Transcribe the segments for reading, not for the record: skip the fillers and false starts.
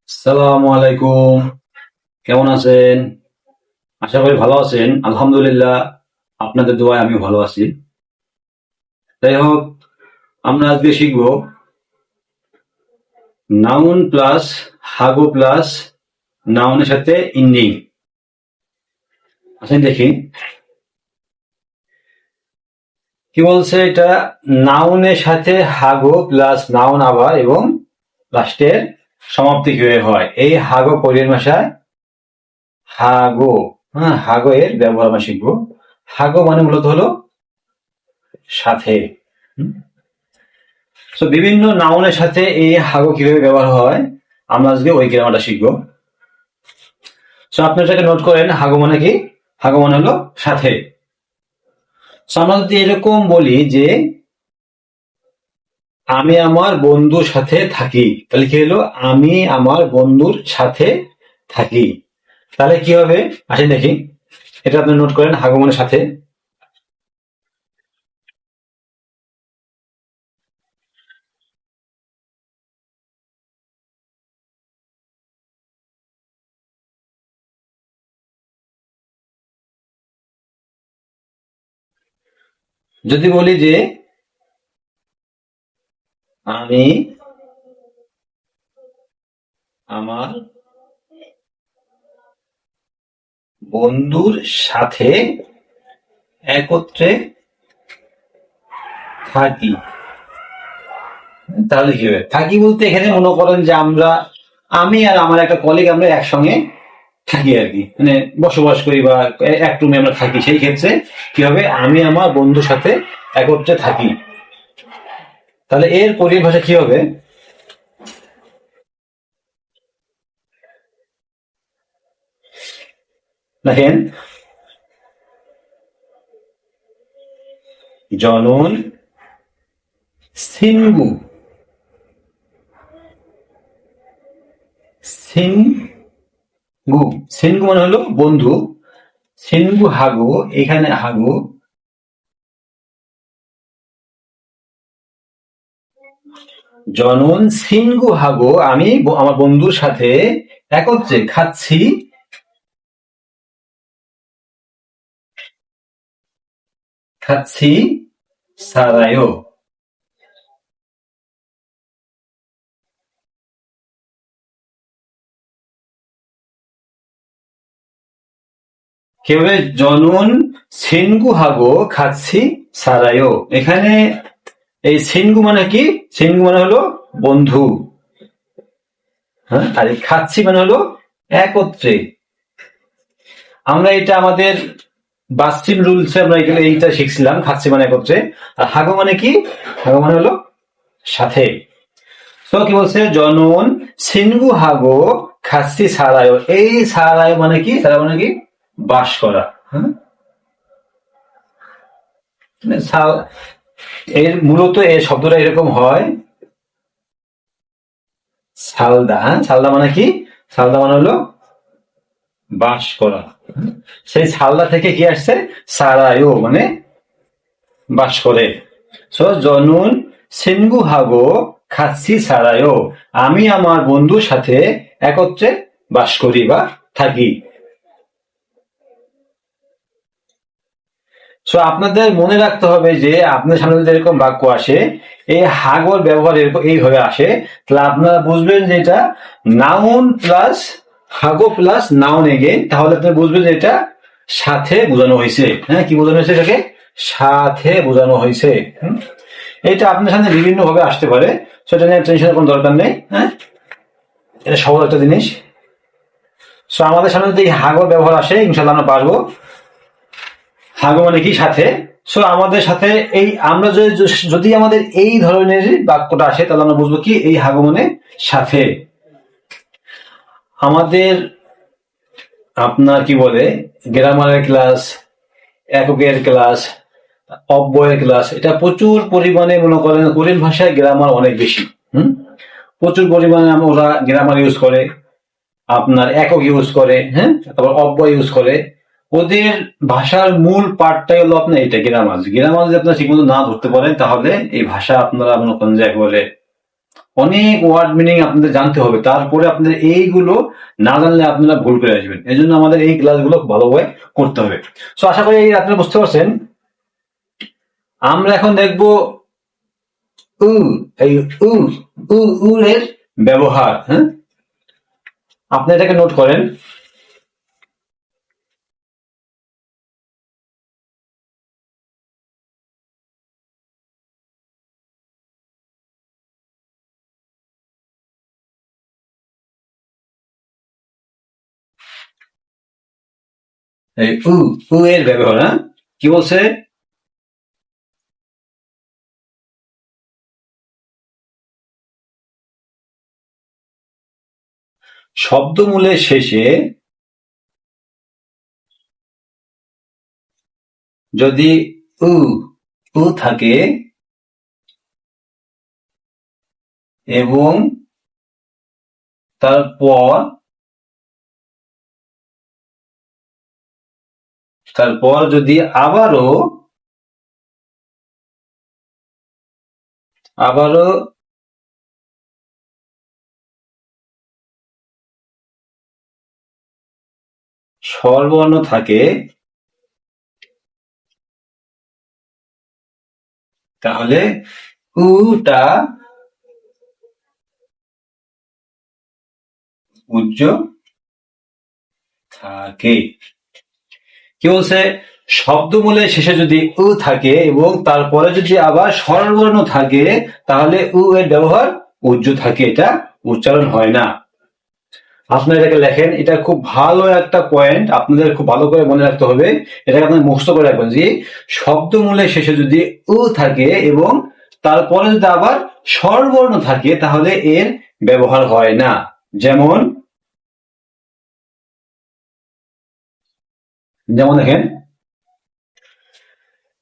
আসসালামু আলাইকুম। কেমন আছেন? আশা করি ভালো আছেন। আলহামদুলিল্লাহ, আপনাদের দোয়ায় আমি ভালো আছি। যাই হোক, আমরা আজকে শিখব নাউন প্লাস হাগো প্লাস নাউনের সাথে ইন্ডিং। আসেন দেখি কি বলছে এটা। নাউনের সাথে হাগো প্লাস নাউন আবার এবং লাস্টের সমাপ্তি কিভাবে হয়। এই হাগো কোরিয়ান ভাষায় হাগো। হ্যাঁ, হাগো এর ব্যবহার আমরা শিখবো। হাগো মানে মূলত হলো সাথে। তো বিভিন্ন নাউনের সাথে এই হাগো কিভাবে ব্যবহার হয় আমরা আজকে ওই গ্রামারটা শিখবো। তো আপনি এটাকে নোট করেন, হাগো মানে কি? হাগো মানে হলো সাথে। তো আমরা যদি এরকম বলি যে আমি আমার বন্ধুর সাথে থাকি, তাহলে কি হলো? আমি আমার বন্ধুর সাথে থাকি। তাহলে কি হবে আসেন দেখি। এটা আপনি নোট করেন, হাগো মানে সাথে। যদি বলি যে আমি আমার বন্ধুর সাথে একত্রে থাকি, তাহলে কি হবে? থাকি বলতে এখানে মনে করেন যে আমি আর আমার একটা কলিগ আমরা একসঙ্গে থাকি আর কি, মানে বসবাস করি বা এক রুমে আমরা থাকি। সেই ক্ষেত্রে কি হবে? আমি আমার বন্ধুর সাথে একত্রে থাকি। তাহলে এর কোরিয়ান ভাষা কি হবে? দেখেন, জনন সিনগু। সিনগু, সিনগু মানে হলো বন্ধু। সিনগু হাগু, এখানে হাগু জনন সিনগু হাগো, আমি আমার বন্ধুর সাথে একত্রে খাচ্ছি খাচ্ছি সারায়ও। কিভাবে? জনন সেনগু হাগো খাচ্ছি সারায়ও। এখানে এই সেনগু মানে কি? সেনগু মানে হলো বন্ধু। হ্যাঁ, আর এই খাচ্ছি মানে হলো একত্রে। আমরা এটা আমাদের বাস্টিম রুলসে আমরা এখানে এইটা শিখছিলাম, খাচ্ছি মানে একত্রে। আর হাগো মানে কি? হাগো মানে হলো সাথে। তো কি বলছে? জনন সিনগু হাগো খাচ্ছি সারায়ও। এই সারায় মানে কি? সারায় মানে কি? বাস করা। হ্যাঁ, মানে এর মূলত এই শব্দটা এরকম হয় সালদা। হ্যাঁ, সালদা মানে কি? সালদা মানে হলো বাস করা। সেই সালদা থেকে কি আসছে? সারায়ও মানে বাস করে। সো জনুন সিনগু হাগো খাচ্ছি সারায়ও, আমি আমার বন্ধুর সাথে একত্রে বাস করি বা থাকি। সো আপনাদের মনে রাখতে হবে যে আপনার সামনে যদি এরকম বাক্য আসে, এই হাগর ব্যবহার এরকম এইভাবে আসে, তাহলে আপনারা বুঝবেন যে এটা noun plus Hago plus noun again. তাহলে আপনি বুঝবেন যে এটা সাথে বোঝানো হয়েছে। হ্যাঁ, কি বোঝানো হয়েছে? এটাকে সাথে বোঝানো হয়েছে। এটা আপনার সামনে বিভিন্ন ভাবে আসতে পারে, সেটা নিয়ে টেনশনের কোনো দরকার নেই। হ্যাঁ, এটা সহজ একটা জিনিস। সো আমাদের সামনে যদি হাগর ব্যবহার আসে, ইনশাল্লাহ আমরা পারবো। হাগো মানে কি? সাথে। সো আমাদের সাথে এই আমরা যদি আমাদের এই ধরনের বাক্যটা আসে, তাহলে আমরা বুঝবো কি এই হাগো মানে সাথে। আমাদের আপনার কি বলে গ্রামারের ক্লাস, এককের ক্লাস, অব্যয়ের ক্লাস, এটা প্রচুর পরিমাণে মনে করেন কোরিয়ান ভাষায় গ্রামার অনেক বেশি। হুম, প্রচুর পরিমাণে ওরা গ্রামার ইউজ করে, আপনার একক ইউজ করে। হ্যাঁ, তারপর অব্যয় ইউজ করে। ওদের ভাষার মূল পার্টটাই হলো আপনার এটা গ্রামার। গ্রামার যদি আপনার ঠিকমতো না ধরতে পারেন, তাহলে এই ভাষা আপনারা মনে করেন যে একেবারে অনেক ওয়ার্ড মিনিং আপনাদের জানতে হবে, তারপরে আপনাদের এইগুলো না জানলে আপনারা ভুল করে আসবেন। এই জন্য আমাদের এই ক্লাসগুলো ভালোভাবে করতে হবে। সো আশা করি আপনারা বুঝতে পারছেন। আমরা এখন দেখব উ, এই উ উ উ এর ব্যবহার। হ্যাঁ, আপনি এটাকে নোট করেন। এই উ এর ব্যবহার। হ্যাঁ, কি বলছে? শব্দমূলের শেষে যদি উ উ থাকে এবং তারপর যদি আবারও স্বরবর্ণ থাকে, তাহলে উটা উজ্জ থাকে। কি বলছে? শব্দমূলের শেষে যদি উ থাকে এবং তারপরে যদি আবার স্বরবর্ণ থাকে, তাহলে উ এর ব্যবহার উজ্জ থাকে, এটা উচ্চারণ হয় না। আপনারা এটাকে লেখেন, এটা খুব ভালো একটা পয়েন্ট, আপনাদের খুব ভালো করে মনে রাখতে হবে। এটাকে আপনার মুখস্থ করে রাখবেন যে শব্দমূলের শেষে যদি উ থাকে এবং তারপরে যদি আবার স্বরবর্ণ থাকে, তাহলে এর ব্যবহার হয় না। যেমন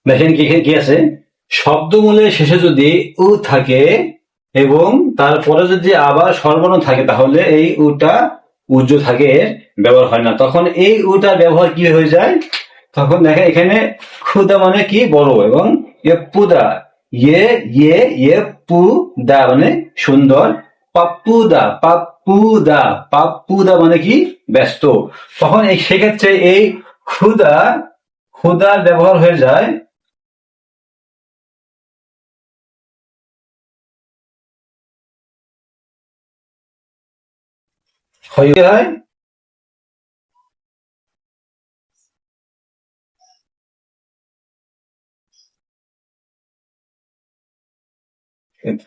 দেখেন কি আছে? শব্দমূলের শেষে যদি উ থাকে এবং তারপরে যদি আবার স্বরবর্ণ থাকে, তাহলে এই উটা উজ্জ থাকে, এর ব্যবহার হয় না। তখন এই উটার ব্যবহার কি হয়ে যায়? তখন দেখেন এখানে ক্ষুদা মানে কি? বড়, এবং পুদা ইয়ে পু দা মানে সুন্দর, পাপ্পুদা পাপ্পুদা পাপ্পুদা মানে কি? ব্যস্ত। তখন সেক্ষেত্রে এই ক্ষুদার ব্যবহার হয়ে যায় হয়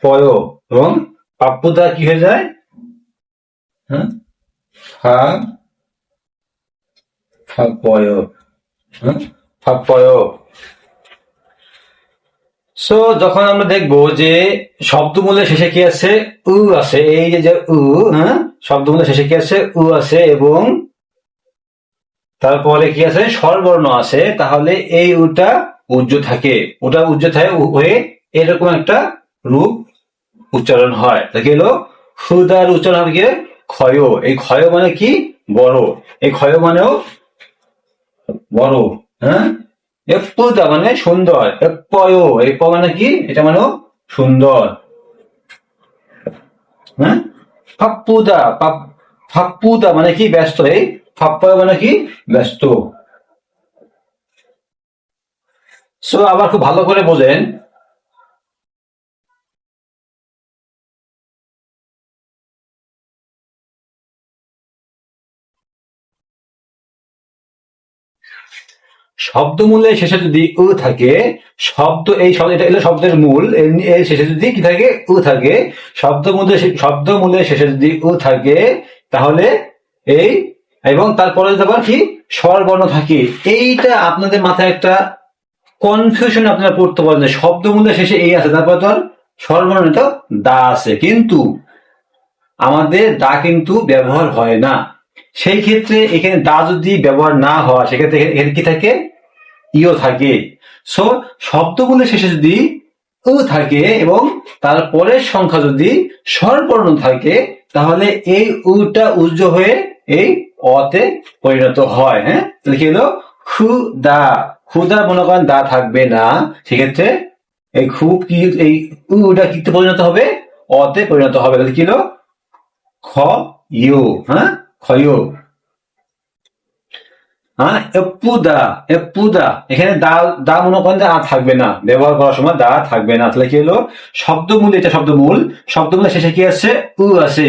পয়, এবং পাপ্পুদা কি হয়ে যায়? হ্যাঁ, ফা ফা পয়। হ্যাঁ, ফা পয়। সো যখন আমরা দেখবো যে শব্দমূলের শেষে কি আছে? উ আছে। এই যে উ, হ্যাঁ, শব্দমূলের শেষে কি আছে? উ আছে এবং তারপরে কি আছে? স্বরবর্ণ আছে, তাহলে এই উটা উজ্জ থাকে। ওটা উজ্জ থাকে হয়ে এরকম একটা রূপ উচ্চারণ হয়। দেখে এলো ক্ষুদার উচ্চারণ হবে কি? ক্ষয়। এই ক্ষয় মানে কি? বড়। এই ক্ষয় মানেও বড়। হ্যাঁ, এপ্পুদা মানে সুন্দর, এপ্পয় এই প মানে কি? এটা মানেও সুন্দর। হ্যাঁ, ফাপ্পুদা ফাপ্পুদা মানে কি? ব্যস্ত। এই ফাপ্পয় মানে কি? ব্যস্ত। সো আবার খুব ভালো করে বোঝেন। শব্দমূলের শেষে যদি উ থাকে, এই শব্দ, এটা এলো শব্দের মূল, এর শেষে যদি কি থাকে? উ থাকে। শব্দমূলের শেষে যদি উ থাকে, তাহলে এই, এবং তারপরে যদি আবার কি? স্বরবর্ণ থাকে। এইটা আপনাদের মাথায় একটা কনফিউশন আপনারা পড়তে পারেন যে শব্দমূলের শেষে এই আছে, তারপর তো স্বরবর্ণ তো দা আছে, কিন্তু আমাদের দা কিন্তু ব্যবহার হয় না। সেই ক্ষেত্রে এখানে দা যদি ব্যবহার না হয়, সেক্ষেত্রে এখানে কি থাকে? ইও থাকে। সো শব্দগুলোর শেষে যদি উ থাকে এবং তারপরের সংখ্যা যদি স্বরবর্ণ থাকে, তাহলে এই উটা উজ্জ হয়ে এই অতে পরিণত হয়। হ্যাঁ, তাহলে কি হলো? ক্ষুদা। ক্ষুদা মনে করেন দা থাকবে না, সেক্ষেত্রে এই এই উটা কিতে পরিণত হবে? অতে পরিণত হবে। তাহলে কি হলো? খ ইউ, হ্যাঁ, ক্ষয়। হ্যাঁ, এপুদা, এপুদা, এখানে দা, দা মনে করেন যে আর থাকবে না, ব্যবহার করার সময় দা থাকবে না। তাহলে কি হলো? শব্দমূল, এটা শব্দমূল, শব্দমূলের শেষে কি আছে? উ আছে।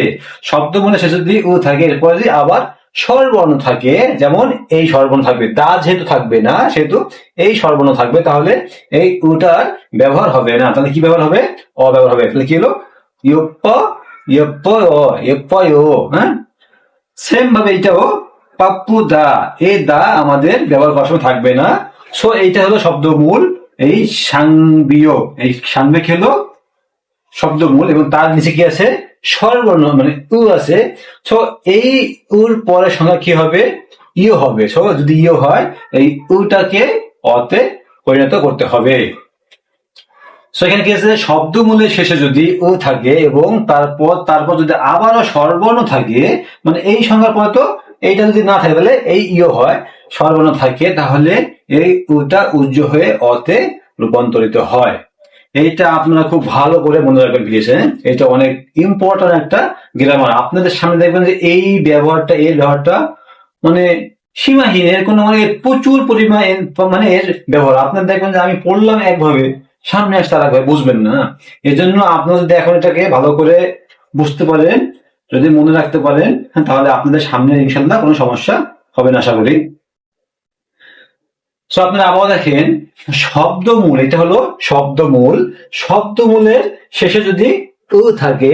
শব্দমূলের শেষে যদি উ থাকে, এরপরে যদি আবার স্বরবর্ণ থাকে, যেমন এই স্বরবর্ণ থাকবে, দা যেহেতু থাকবে না সেহেতু এই স্বরবর্ণ থাকবে, তাহলে এই উটার ব্যবহার হবে না। তাহলে কি ব্যবহার হবে? অ ব্যবহার হবে। তাহলে কি হলো? ইয়প্প, ইয়প্প ও, ইয়প্প ও, হ্যাঁ। সেম ভাবে এটাও পাপ্পু দা, এই দা আমাদের ব্যবহার করার সময় থাকবে না। সো এইটা হলো শব্দমূল। এই সাংবিয়, এই সাংবিক হলো শব্দমূল, এবং তার নিচে কি আছে? স্বরবর্ণ, মানে উ আছে। সো এই উর পরের সংখ্যা কি হবে? ইও হবে। সো যদি ইও হয়, এই উটাকে অতে পরিণত করতে হবে। সো এখানে কি আছে? শব্দমূলের শেষে যদি ও থাকে এবং তারপর যদি আবারও স্বরবর্ণ থাকে, মানে এই সংখ্যার পরে তো এইটা যদি না থাকে তাহলে এই ইও হয়, স্বরবর্ণ থাকে, তাহলে এই উটা উজ্জ হয়ে অতে রূপান্তরিত হয়। এইটা আপনারা খুব ভালো করে মনে রাখবেন প্লিজ। হ্যাঁ, এটা অনেক ইম্পর্টেন্ট একটা গ্রামার। আপনাদের সামনে দেখবেন যে এই ব্যবহারটা, এর ব্যবহারটা মানে সীমাহীন, এর কোনো মানে প্রচুর পরিমাণে মানে এর ব্যবহার। আপনার দেখবেন যে আমি পড়লাম একভাবে, সামনে আসতে আর একভাবে, বুঝবেন না। এজন্য আপনারা যদি এখন এটাকে ভালো করে বুঝতে পারেন, যদি মনে রাখতে পারেন, তাহলে আপনাদের সামনে ইনশাল্লাহ কোনো সমস্যা হবে না আশা করি। সো আপনারা আবার দেখেন, শব্দমূল, এটা হলো শব্দমূল। শব্দমূলের শেষে যদি উ থাকে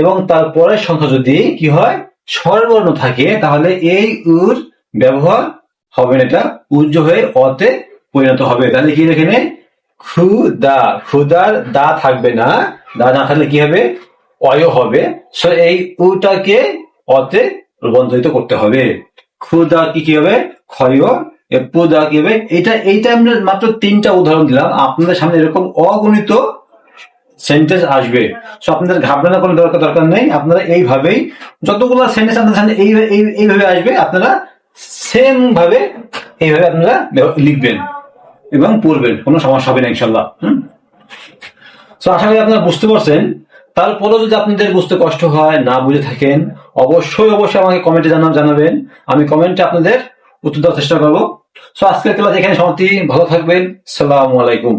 এবং তার পরের সংখ্যা যদি কি হয়? স্বরবর্ণ থাকে, তাহলে এই উর ব্যবহার হবে না, এটা উজ্জ হয়ে অতে পরিণত হবে। তাহলে কি এখানে? ক্ষুদা, ক্ষুদার দা থাকবে না, দা না থাকলে কি হবে? অয় হবে। সো এই উটাকে অতে রূপান্তরিত করতে হবে। ক্ষুদা কি হবে? ক্ষয়। পুদা কি হবে? এইটা আমরা মাত্র 3টা উদাহরণ দিলাম, আপনাদের সামনে এরকম অগণিত সেন্টেন্স আসবে। সো আপনাদের ঘাবড়ানোর কোনো দরকার নেই। আপনারা এইভাবেই যতগুলো সেন্টেন্স আপনাদের সামনে এইভাবে আসবে, আপনারা সেম ভাবে এইভাবে আপনারা লিখবেন এবং পড়বেন, কোনো সমস্যা হবে না ইনশাল্লাহ। সো আশা করি আপনারা বুঝতে পারছেন। তারপরেও যদি আপনাদের বুঝতে কষ্ট হয়, না বুঝে থাকেন, অবশ্যই আমাকে কমেন্টে জানাবেন। আমি কমেন্টে আপনাদের উত্তর দেওয়ার চেষ্টা করবো। সো আজকের ক্লাস এখানে সমাপ্তি। ভালো থাকবেন। আসসালামু আলাইকুম।